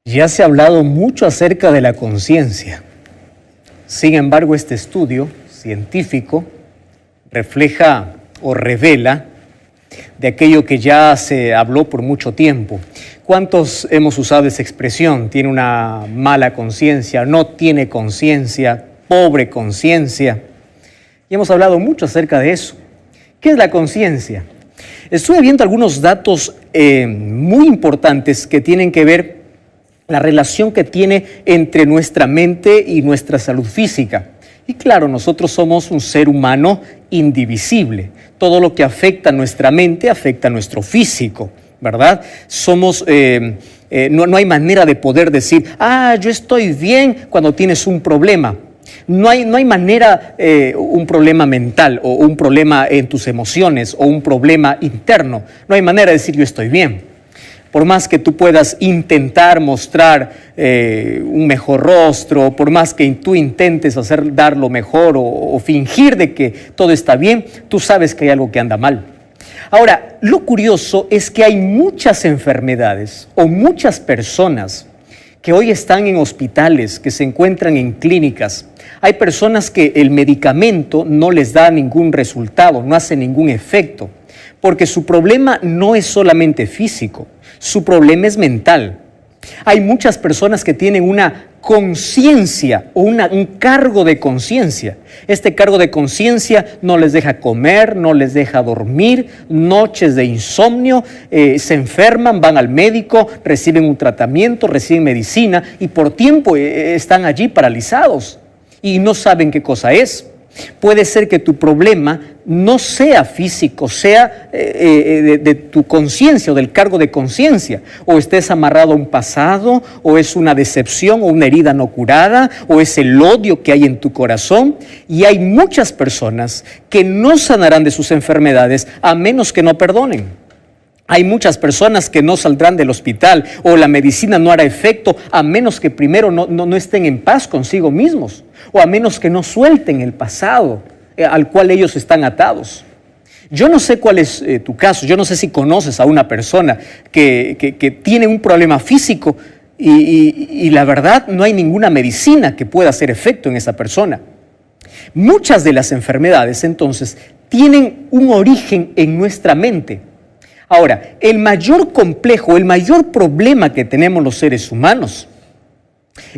Ya se ha hablado mucho acerca de la conciencia. Sin embargo, este estudio científico refleja o revela de aquello que ya se habló por mucho tiempo. ¿Cuántos hemos usado esa expresión? Tiene una mala conciencia, no tiene conciencia, pobre conciencia. Y hemos hablado mucho acerca de eso. ¿Qué es la conciencia? Estuve viendo algunos datos muy importantes que tienen que ver la relación que tiene entre nuestra mente y nuestra salud física. Y claro, nosotros somos un ser humano indivisible. Todo lo que afecta a nuestra mente afecta a nuestro físico, ¿verdad? No hay manera de poder decir, yo estoy bien cuando tienes un problema. No hay manera, un problema mental o un problema en tus emociones o un problema interno. No hay manera de decir yo estoy bien. Por más que tú puedas intentar mostrar un mejor rostro, por más que tú intentes dar lo mejor o fingir de que todo está bien, tú sabes que hay algo que anda mal. Ahora, lo curioso es que hay muchas enfermedades o muchas personas que hoy están en hospitales, que se encuentran en clínicas. Hay personas que el medicamento no les da ningún resultado, no hace ningún efecto, porque su problema no es solamente físico, su problema es mental. Hay muchas personas que tienen una conciencia o un cargo de conciencia. Este cargo de conciencia no les deja comer, no les deja dormir, noches de insomnio, se enferman, van al médico, reciben un tratamiento, reciben medicina y por tiempo están allí paralizados y no saben qué cosa es. Puede ser que tu problema no sea físico, sea de tu conciencia o del cargo de conciencia, o estés amarrado a un pasado, o es una decepción o una herida no curada, o es el odio que hay en tu corazón. Y hay muchas personas que no sanarán de sus enfermedades a menos que no perdonen. Hay muchas personas que no saldrán del hospital o la medicina no hará efecto a menos que primero no estén en paz consigo mismos o a menos que no suelten el pasado al cual ellos están atados. Yo no sé cuál es tu caso, yo no sé si conoces a una persona que tiene un problema físico y la verdad no hay ninguna medicina que pueda hacer efecto en esa persona. Muchas de las enfermedades entonces tienen un origen en nuestra mente. Ahora, el mayor complejo, el mayor problema que tenemos los seres humanos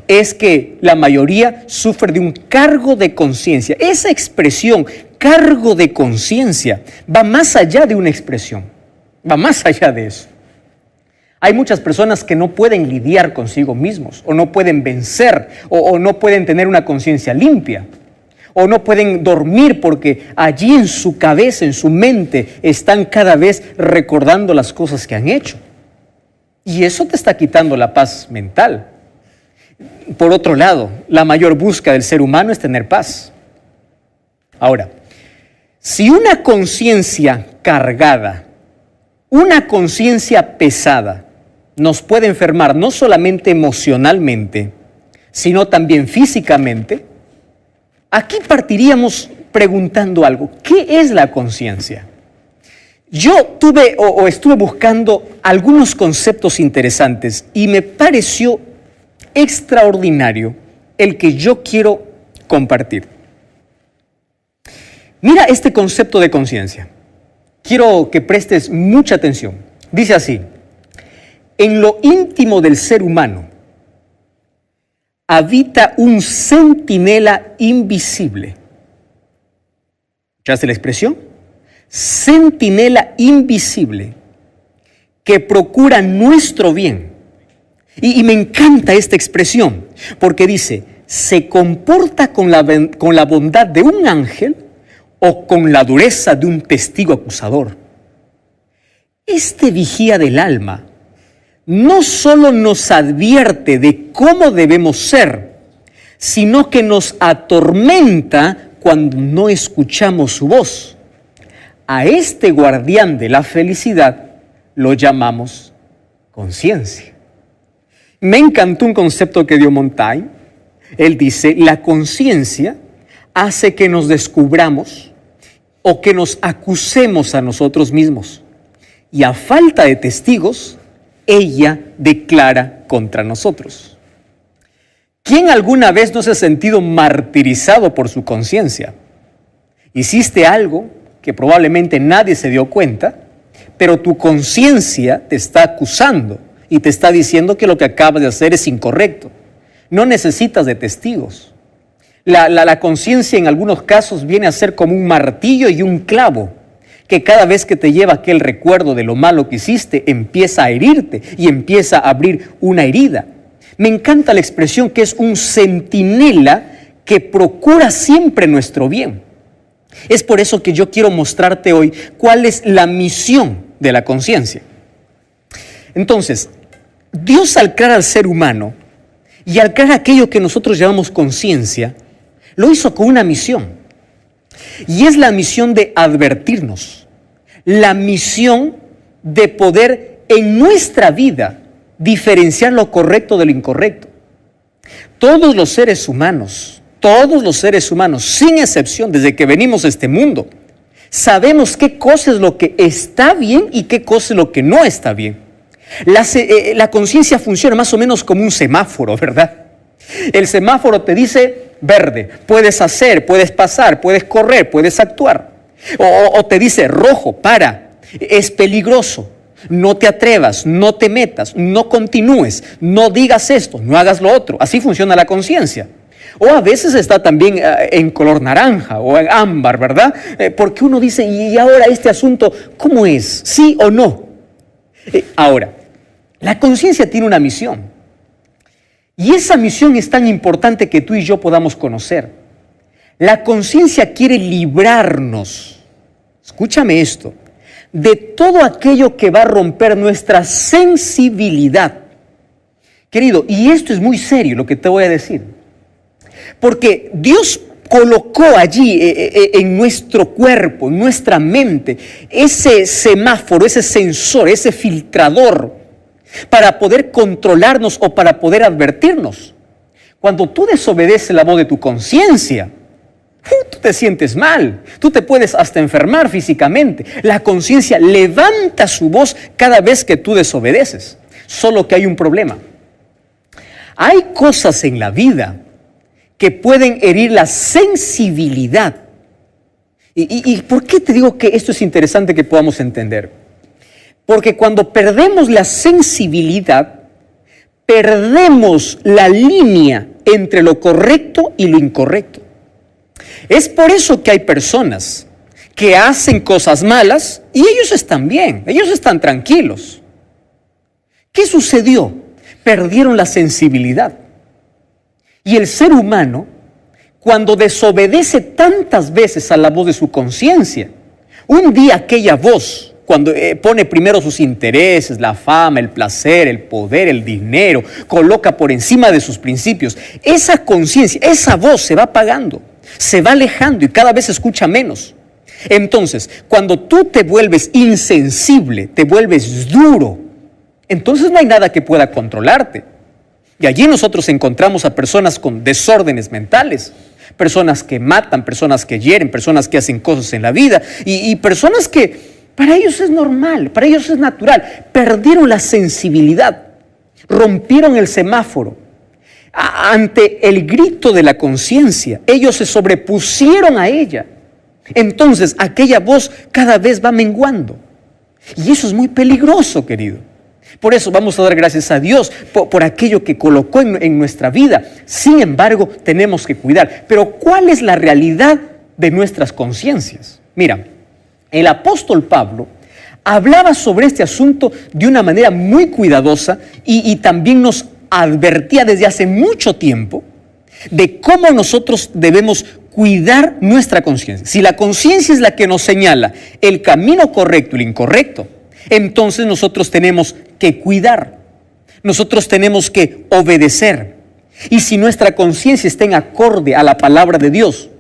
es que la mayoría sufre de un cargo de conciencia. Esa expresión, cargo de conciencia, va más allá de una expresión, va más allá de eso. Hay muchas personas que no pueden lidiar consigo mismos, o no pueden vencer, o no pueden tener una conciencia limpia. O no pueden dormir porque allí en su cabeza, en su mente, están cada vez recordando las cosas que han hecho. Y eso te está quitando la paz mental. Por otro lado, la mayor búsqueda del ser humano es tener paz. Ahora, si una conciencia cargada, una conciencia pesada, nos puede enfermar no solamente emocionalmente, sino también físicamente, aquí partiríamos preguntando algo. ¿Qué es la conciencia? Yo estuve buscando algunos conceptos interesantes y me pareció extraordinario el que yo quiero compartir. Mira este concepto de conciencia. Quiero que prestes mucha atención. Dice así: en lo íntimo del ser humano habita un centinela invisible. ¿Escuchaste la expresión? Centinela invisible que procura nuestro bien. Y me encanta esta expresión porque dice, se comporta con la bondad de un ángel o con la dureza de un testigo acusador. Este vigía del alma no solo nos advierte de cómo debemos ser, sino que nos atormenta cuando no escuchamos su voz. A este guardián de la felicidad lo llamamos conciencia. Me encantó un concepto que dio Montaigne. Él dice, la conciencia hace que nos descubramos o que nos acusemos a nosotros mismos. Y a falta de testigos, ella declara contra nosotros. ¿Quién alguna vez no se ha sentido martirizado por su conciencia? Hiciste algo que probablemente nadie se dio cuenta, pero tu conciencia te está acusando y te está diciendo que lo que acabas de hacer es incorrecto. No necesitas de testigos. La conciencia en algunos casos viene a ser como un martillo y un clavo, que cada vez que te lleva aquel recuerdo de lo malo que hiciste, empieza a herirte y empieza a abrir una herida. Me encanta la expresión que es un centinela que procura siempre nuestro bien. Es por eso que yo quiero mostrarte hoy cuál es la misión de la conciencia. Entonces, Dios al crear al ser humano y al crear aquello que nosotros llamamos conciencia, lo hizo con una misión. Y es la misión de advertirnos, la misión de poder en nuestra vida diferenciar lo correcto de lo incorrecto. Todos los seres humanos, sin excepción, desde que venimos a este mundo, sabemos qué cosa es lo que está bien y qué cosa es lo que no está bien. La conciencia funciona más o menos como un semáforo, ¿verdad? El semáforo te dice verde, puedes hacer, puedes pasar, puedes correr, puedes actuar. O te dice rojo, para, es peligroso, no te atrevas, no te metas, no continúes, no digas esto, no hagas lo otro. Así funciona la conciencia. O a veces está también en color naranja o en ámbar, ¿verdad? Porque uno dice, ¿y ahora este asunto cómo es? ¿Sí o no? Ahora, la conciencia tiene una misión. Y esa misión es tan importante que tú y yo podamos conocer. La conciencia quiere librarnos, escúchame esto, de todo aquello que va a romper nuestra sensibilidad. Querido, y esto es muy serio lo que te voy a decir, porque Dios colocó allí en nuestro cuerpo, en nuestra mente, ese semáforo, ese sensor, ese filtrador, para poder controlarnos o para poder advertirnos. Cuando tú desobedeces la voz de tu conciencia, tú te sientes mal, tú te puedes hasta enfermar físicamente. La conciencia levanta su voz cada vez que tú desobedeces. Solo que hay un problema. Hay cosas en la vida que pueden herir la sensibilidad. ¿Y por qué te digo que esto es interesante que podamos entender? Porque cuando perdemos la sensibilidad, perdemos la línea entre lo correcto y lo incorrecto. Es por eso que hay personas que hacen cosas malas y ellos están bien, ellos están tranquilos. ¿Qué sucedió? Perdieron la sensibilidad. Y el ser humano, cuando desobedece tantas veces a la voz de su conciencia, un día aquella voz, cuando pone primero sus intereses, la fama, el placer, el poder, el dinero, coloca por encima de sus principios, esa conciencia, esa voz se va apagando, se va alejando y cada vez se escucha menos. Entonces, cuando tú te vuelves insensible, te vuelves duro, entonces no hay nada que pueda controlarte. Y allí nosotros encontramos a personas con desórdenes mentales, personas que matan, personas que hieren, personas que hacen cosas en la vida y personas que para ellos es normal, para ellos es natural. Perdieron la sensibilidad, rompieron el semáforo. Ante el grito de la conciencia, ellos se sobrepusieron a ella. Entonces, aquella voz cada vez va menguando. Y eso es muy peligroso, querido. Por eso vamos a dar gracias a Dios por aquello que colocó en nuestra vida. Sin embargo, tenemos que cuidar. Pero, ¿cuál es la realidad de nuestras conciencias? Mira, el apóstol Pablo hablaba sobre este asunto de una manera muy cuidadosa y también nos advertía desde hace mucho tiempo de cómo nosotros debemos cuidar nuestra conciencia. Si la conciencia es la que nos señala el camino correcto y el incorrecto, entonces nosotros tenemos que cuidar, nosotros tenemos que obedecer. Y si nuestra conciencia está en acorde a la palabra de Dios,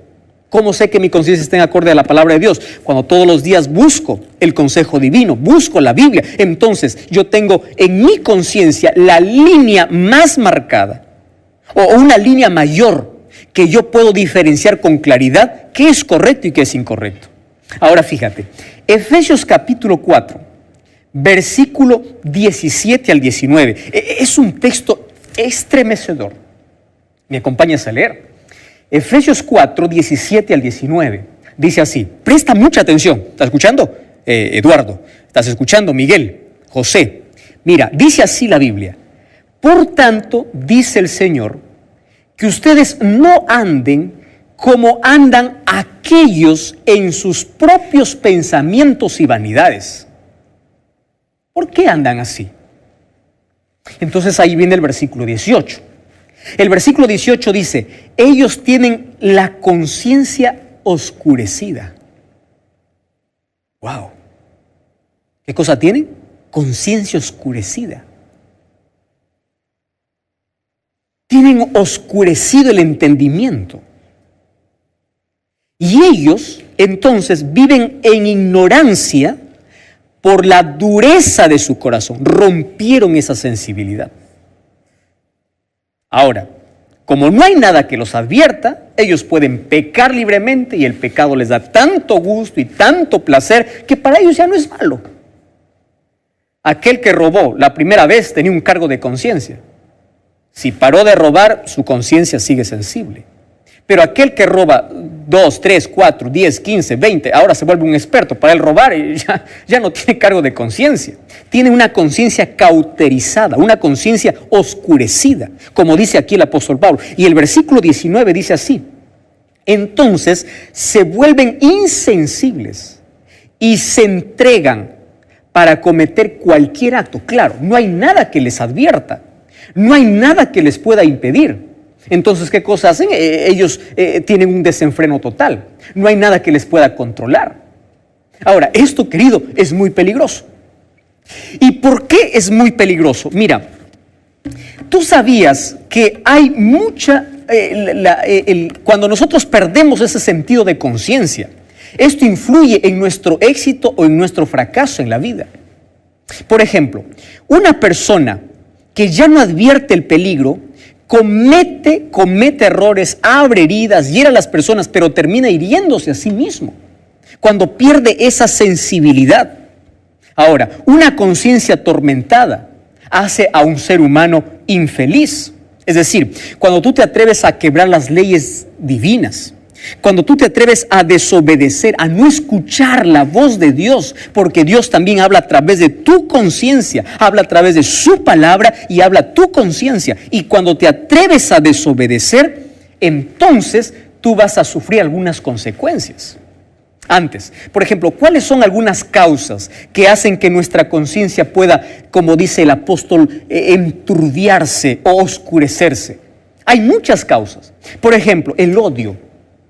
¿cómo sé que mi conciencia está en acorde a la palabra de Dios? Cuando todos los días busco el consejo divino, busco la Biblia, entonces yo tengo en mi conciencia la línea más marcada o una línea mayor que yo puedo diferenciar con claridad qué es correcto y qué es incorrecto. Ahora fíjate, Efesios capítulo 4, versículo 17 al 19. Es un texto estremecedor. ¿Me acompañas a leer? Efesios 4, 17 al 19. Dice así, presta mucha atención. ¿Estás escuchando? Eduardo, ¿estás escuchando? Miguel, José. Mira, dice así la Biblia. Por tanto, dice el Señor, que ustedes no anden como andan aquellos en sus propios pensamientos y vanidades. ¿Por qué andan así? Entonces ahí viene el versículo 18. El versículo 18 dice, ellos tienen la conciencia oscurecida. ¡Wow! ¿Qué cosa tienen? Conciencia oscurecida. Tienen oscurecido el entendimiento. Y ellos entonces viven en ignorancia por la dureza de su corazón. Rompieron esa sensibilidad. Ahora, como no hay nada que los advierta, ellos pueden pecar libremente y el pecado les da tanto gusto y tanto placer que para ellos ya no es malo. Aquel que robó la primera vez tenía un cargo de conciencia. Si paró de robar, su conciencia sigue sensible. Pero aquel que roba 2, 3, 4, 10, 15, 20, ahora se vuelve un experto para él robar y ya no tiene cargo de conciencia. Tiene una conciencia cauterizada, una conciencia oscurecida, como dice aquí el apóstol Pablo. Y el versículo 19 dice así, entonces se vuelven insensibles y se entregan para cometer cualquier acto. Claro, no hay nada que les advierta, no hay nada que les pueda impedir. Entonces, ¿qué cosa hacen? Ellos tienen un desenfreno total. No hay nada que les pueda controlar. Ahora, esto, querido, es muy peligroso. ¿Y por qué es muy peligroso? Mira, tú sabías que hay mucha... cuando nosotros perdemos ese sentido de conciencia, esto influye en nuestro éxito o en nuestro fracaso en la vida. Por ejemplo, una persona que ya no advierte el peligro, comete errores, abre heridas, hiere a las personas, pero termina hiriéndose a sí mismo cuando pierde esa sensibilidad. Ahora, una conciencia atormentada hace a un ser humano infeliz. Es decir, cuando tú te atreves a quebrar las leyes divinas, cuando tú te atreves a desobedecer, a no escuchar la voz de Dios, porque Dios también habla a través de tu conciencia, habla a través de su palabra y habla a tu conciencia. Y cuando te atreves a desobedecer, entonces tú vas a sufrir algunas consecuencias. Antes, por ejemplo, ¿cuáles son algunas causas que hacen que nuestra conciencia pueda, como dice el apóstol, enturbiarse o oscurecerse? Hay muchas causas. Por ejemplo, el odio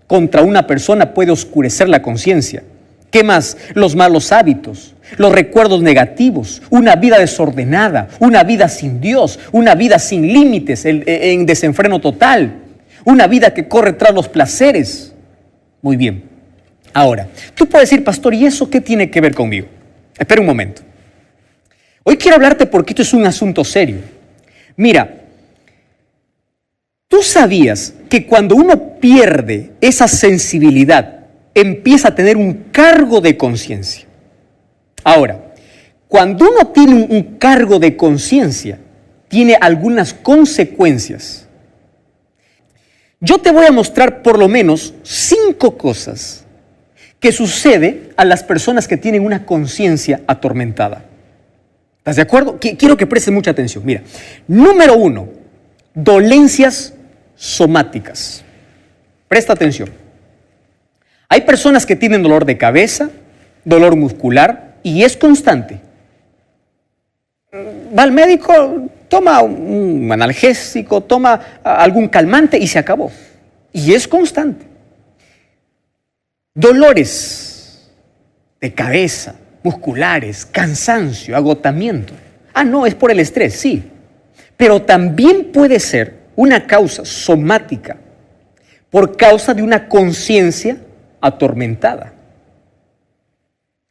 contra una persona puede oscurecer la conciencia. ¿Qué más? Los malos hábitos, los recuerdos negativos, una vida desordenada, una vida sin Dios, una vida sin límites, en desenfreno total, una vida que corre tras los placeres. Muy bien. Ahora, tú puedes decir, pastor, ¿y eso qué tiene que ver conmigo? Espera un momento. Hoy quiero hablarte porque esto es un asunto serio. Mira, ¿tú sabías que cuando uno pierde esa sensibilidad, empieza a tener un cargo de conciencia? Ahora, cuando uno tiene un cargo de conciencia, tiene algunas consecuencias. Yo te voy a mostrar por lo menos 5 cosas que sucede a las personas que tienen una conciencia atormentada. ¿Estás de acuerdo? Quiero que prestes mucha atención. Mira, número 1, dolencias somáticas. Presta atención. Hay personas que tienen dolor de cabeza, dolor muscular y es constante. Va al médico, toma un analgésico, toma algún calmante y se acabó. Y es constante. Dolores de cabeza, musculares, cansancio, agotamiento. No, es por el estrés, sí. Pero también puede ser una causa somática por causa de una conciencia atormentada.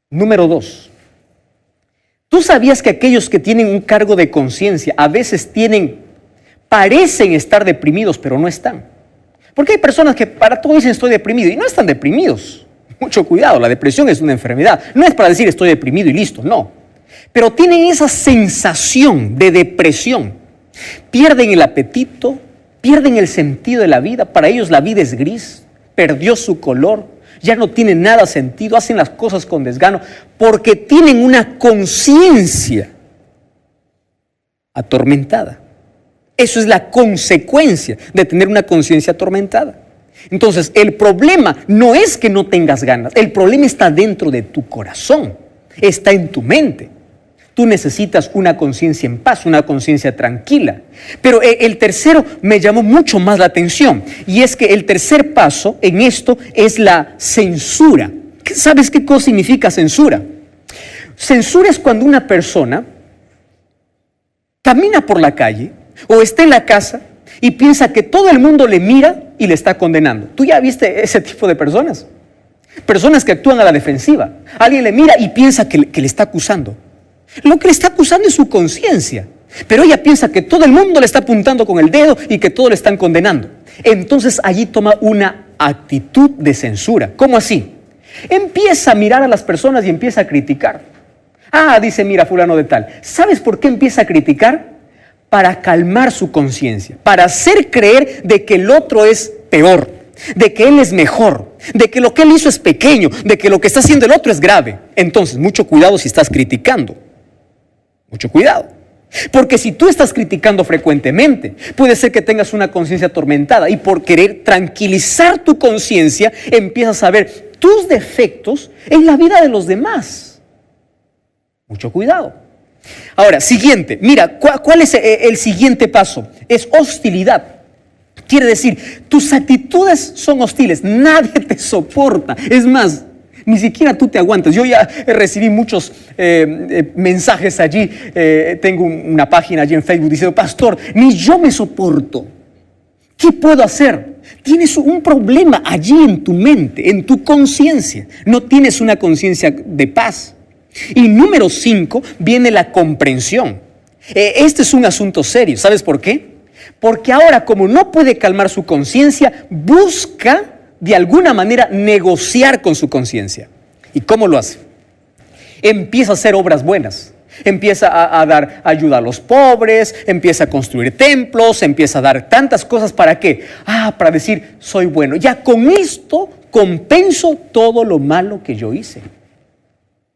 Número 2. ¿Tú sabías que aquellos que tienen un cargo de conciencia a veces parecen estar deprimidos, pero no están? Porque hay personas que para todo dicen estoy deprimido y no están deprimidos. Mucho cuidado, la depresión es una enfermedad. No es para decir estoy deprimido y listo, no. pero tienen esa sensación de depresión. Pierden el apetito, pierden el sentido de la vida. Para ellos la vida es gris, perdió su color, ya no tiene nada sentido, hacen las cosas con desgano porque tienen una conciencia atormentada. Eso es la consecuencia de tener una conciencia atormentada. Entonces, el problema no es que no tengas ganas, el problema está dentro de tu corazón, está en tu mente. Tú necesitas una conciencia en paz, una conciencia tranquila. Pero el tercero me llamó mucho más la atención, y es que el tercer paso en esto es la censura. ¿Sabes qué cosa significa censura? Censura es cuando una persona camina por la calle o está en la casa y piensa que todo el mundo le mira y le está condenando. ¿Tú ya viste ese tipo de personas? Personas que actúan a la defensiva. Alguien le mira y piensa que le está acusando. Lo que le está acusando es su conciencia. Pero ella piensa que todo el mundo le está apuntando con el dedo y que todos le están condenando. Entonces allí toma una actitud de censura. ¿Cómo así? Empieza a mirar a las personas y empieza a criticar. Dice, mira, fulano de tal. ¿Sabes por qué empieza a criticar? Para calmar su conciencia, para hacer creer de que el otro es peor, de que él es mejor, de que lo que él hizo es pequeño, de que lo que está haciendo el otro es grave. Entonces, mucho cuidado si estás criticando. Mucho cuidado. Porque si tú estás criticando frecuentemente, puede ser que tengas una conciencia atormentada y por querer tranquilizar tu conciencia, empiezas a ver tus defectos en la vida de los demás. Mucho cuidado. Ahora, siguiente, mira, ¿cuál es el siguiente paso? Es hostilidad. Quiere decir, tus actitudes son hostiles, nadie te soporta. Es más, ni siquiera tú te aguantas. Yo ya recibí muchos mensajes allí, tengo una página allí en Facebook diciendo, pastor, ni yo me soporto. ¿Qué puedo hacer? Tienes un problema allí en tu mente, en tu conciencia. No tienes una conciencia de paz. Y número 5 viene la comprensión. Este es un asunto serio. ¿Sabes por qué? Porque ahora, como no puede calmar su conciencia, busca de alguna manera negociar con su conciencia. ¿Y cómo lo hace? Empieza a hacer obras buenas. Empieza a dar ayuda a los pobres, empieza a construir templos, empieza a dar tantas cosas. ¿Para qué? Para decir, soy bueno. Ya con esto compenso todo lo malo que yo hice.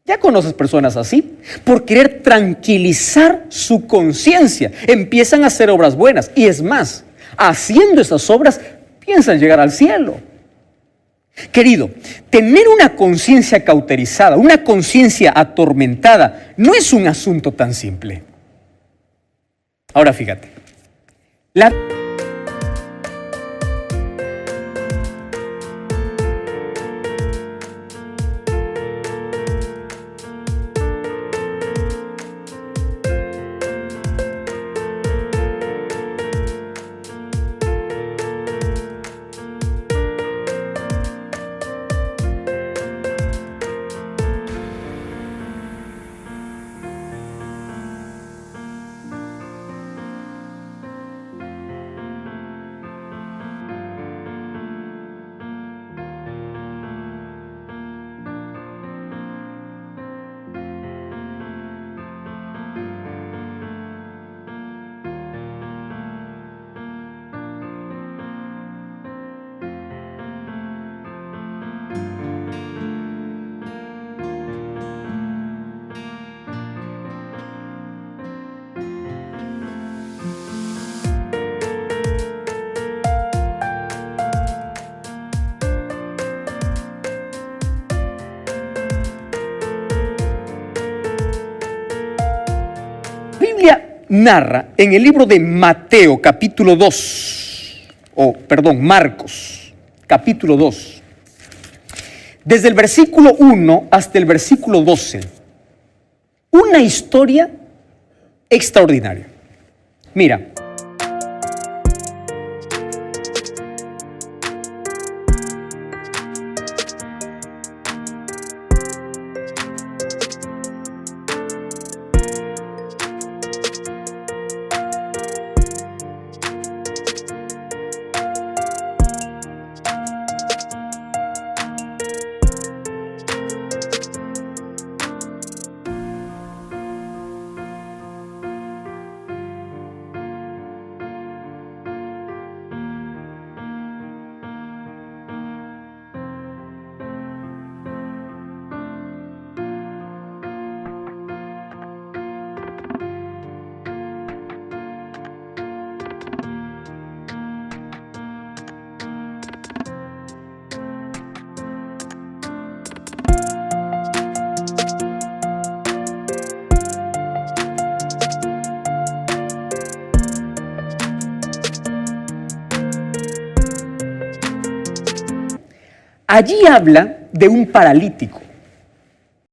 ¿Ya conoces personas así? Por querer tranquilizar su conciencia, empiezan a hacer obras buenas. Y es más, haciendo esas obras, piensan llegar al cielo. Querido, tener una conciencia cauterizada, una conciencia atormentada, no es un asunto tan simple. Ahora fíjate, narra en el libro de Mateo, capítulo 2, Marcos, capítulo 2, desde el versículo 1 hasta el versículo 12, una historia extraordinaria. Mira. Allí habla de un paralítico.